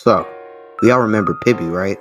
So, we all remember Pibby, right?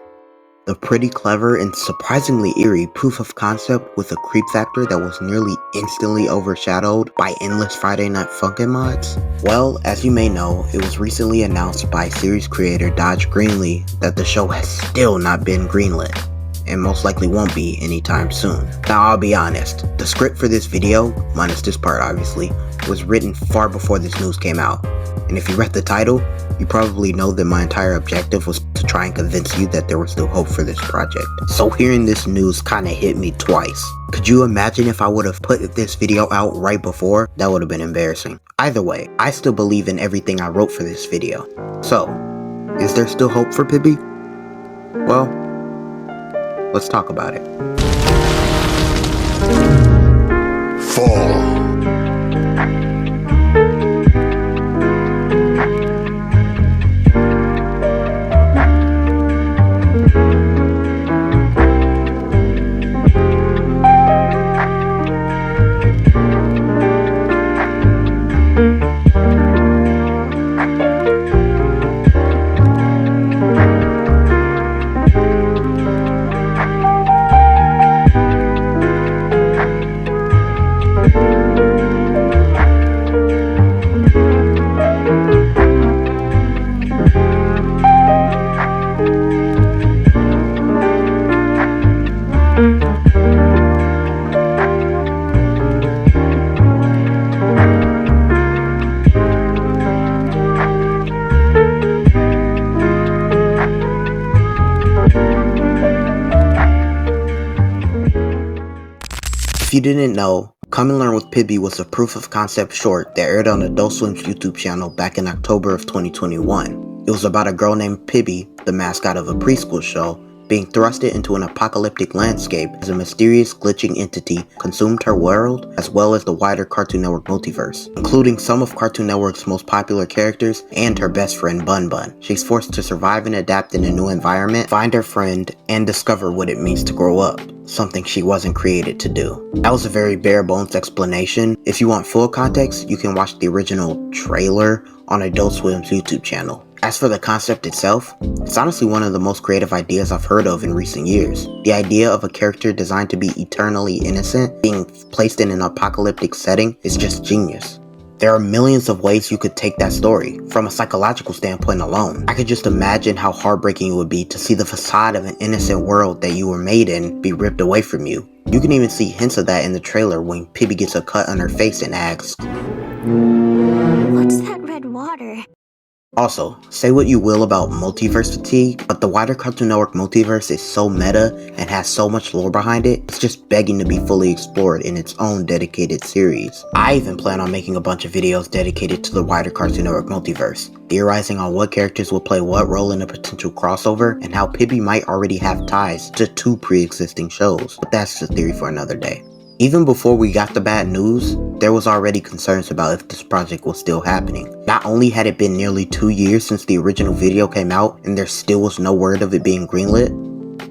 The pretty clever and surprisingly eerie proof of concept with a creep factor that was nearly instantly overshadowed by endless Friday Night Funkin' mods? Well, as you may know, it was recently announced by series creator Dodge Greenlee that the show has still not been greenlit, and most likely won't be anytime soon. Now I'll be honest, the script for this video, minus this part obviously, was written far before this news came out. And if you read the title, you probably know that my entire objective was to try and convince you that there was still hope for this project. So hearing this news kinda hit me twice. Could you imagine if I would have put this video out right before? That would have been embarrassing. Either way, I still believe in everything I wrote for this video. So, is there still hope for Pibby? Well, let's talk about it. Fall. If you didn't know, Come and Learn with Pibby was a proof of concept short that aired on Adult Swim's YouTube channel back in October of 2021. It was about a girl named Pibby, the mascot of a preschool show, being thrusted into an apocalyptic landscape as a mysterious glitching entity consumed her world as well as the wider Cartoon Network multiverse, including some of Cartoon Network's most popular characters and her best friend Bun Bun. She's forced to survive and adapt in a new environment, find her friend, and discover what it means to grow up, something she wasn't created to do. That was a very bare bones explanation. If you want full context, you can watch the original trailer on Adult Swim's YouTube channel. As for the concept itself, it's honestly one of the most creative ideas I've heard of in recent years. The idea of a character designed to be eternally innocent being placed in an apocalyptic setting is just genius. There are millions of ways you could take that story, from a psychological standpoint alone. I could just imagine how heartbreaking it would be to see the facade of an innocent world that you were made in be ripped away from you. You can even see hints of that in the trailer when Pibby gets a cut on her face and asks, "What's that red water?" Also, say what you will about multiverse fatigue, but the wider Cartoon Network multiverse is so meta and has so much lore behind it, it's just begging to be fully explored in its own dedicated series. I even plan on making a bunch of videos dedicated to the wider Cartoon Network multiverse, theorizing on what characters will play what role in a potential crossover and how Pibby might already have ties to two pre-existing shows, but that's a theory for another day. Even before we got the bad news, there was already concerns about if this project was still happening. Not only had it been nearly 2 years since the original video came out and there still was no word of it being greenlit,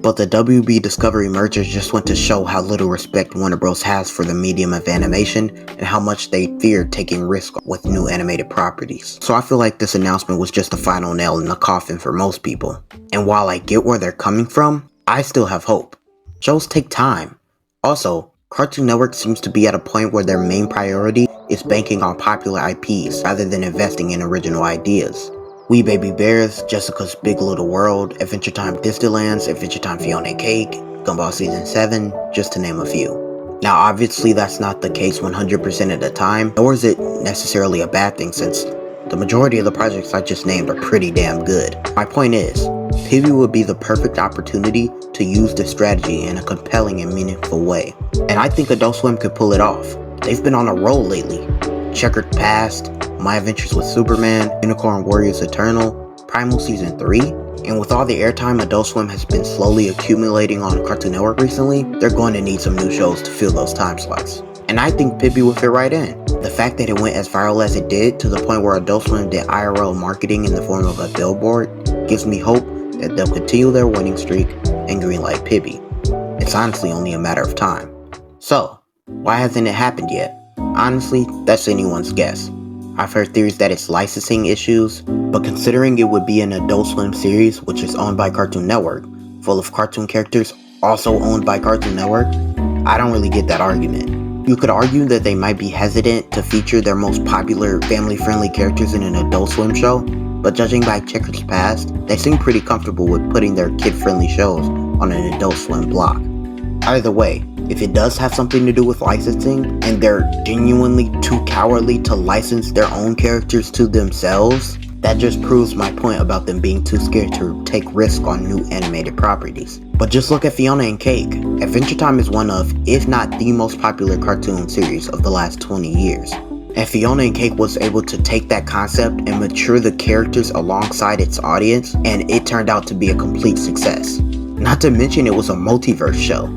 but the WB Discovery merger just went to show how little respect Warner Bros. Has for the medium of animation and how much they fear taking risks with new animated properties. So I feel like this announcement was just the final nail in the coffin for most people. And while I get where they're coming from, I still have hope. Shows take time. Also, Cartoon Network seems to be at a point where their main priority is banking on popular IPs rather than investing in original ideas. We Baby Bears, Jessica's Big Little World, Adventure Time Disneyland's, Adventure Time Fiona Cake, Gumball Season 7, just to name a few. Now obviously that's not the case 100% of the time, nor is it necessarily a bad thing since the majority of the projects I just named are pretty damn good. My point is, Pibby would be the perfect opportunity to use this strategy in a compelling and meaningful way. And I think Adult Swim could pull it off. They've been on a roll lately. Checkered Past, My Adventures with Superman, Unicorn Warriors Eternal, Primal Season 3, and with all the airtime Adult Swim has been slowly accumulating on Cartoon Network recently, they're going to need some new shows to fill those time slots. And I think Pibby would fit right in. The fact that it went as viral as it did, to the point where Adult Swim did IRL marketing in the form of a billboard, gives me hope that they'll continue their winning streak and greenlight Pibby. It's honestly only a matter of time. So, why hasn't it happened yet? Honestly, that's anyone's guess. I've heard theories that it's licensing issues, but considering it would be an Adult Swim series which is owned by Cartoon Network, full of cartoon characters also owned by Cartoon Network, I don't really get that argument. You could argue that they might be hesitant to feature their most popular family-friendly characters in an Adult Swim show, but judging by Checker's past, they seem pretty comfortable with putting their kid-friendly shows on an Adult Swim block. Either way, if it does have something to do with licensing, and they're genuinely too cowardly to license their own characters to themselves, that just proves my point about them being too scared to take risks on new animated properties. But just look at Fiona and Cake. Adventure Time is one of, if not the most popular cartoon series of the last 20 years. And Fiona and Cake was able to take that concept and mature the characters alongside its audience, and it turned out to be a complete success. Not to mention it was a multiverse show.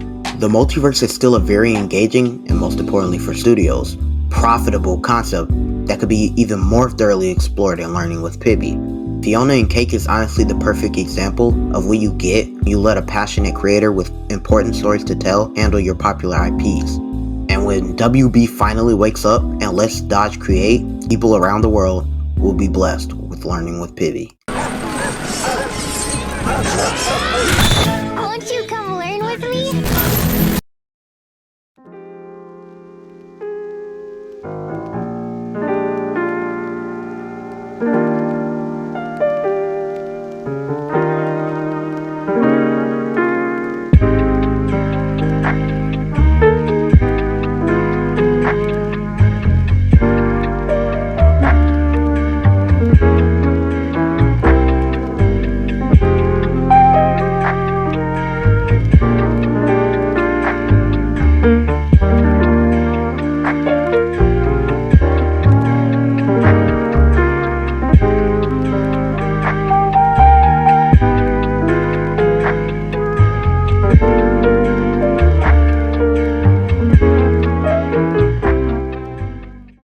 The multiverse is still a very engaging, and most importantly for studios, profitable concept that could be even more thoroughly explored in Learning with Pibby. Fiona and Cake is honestly the perfect example of what you get when you let a passionate creator with important stories to tell handle your popular IPs. And when WB finally wakes up and lets Dodge create, people around the world will be blessed with Learning with Pibby.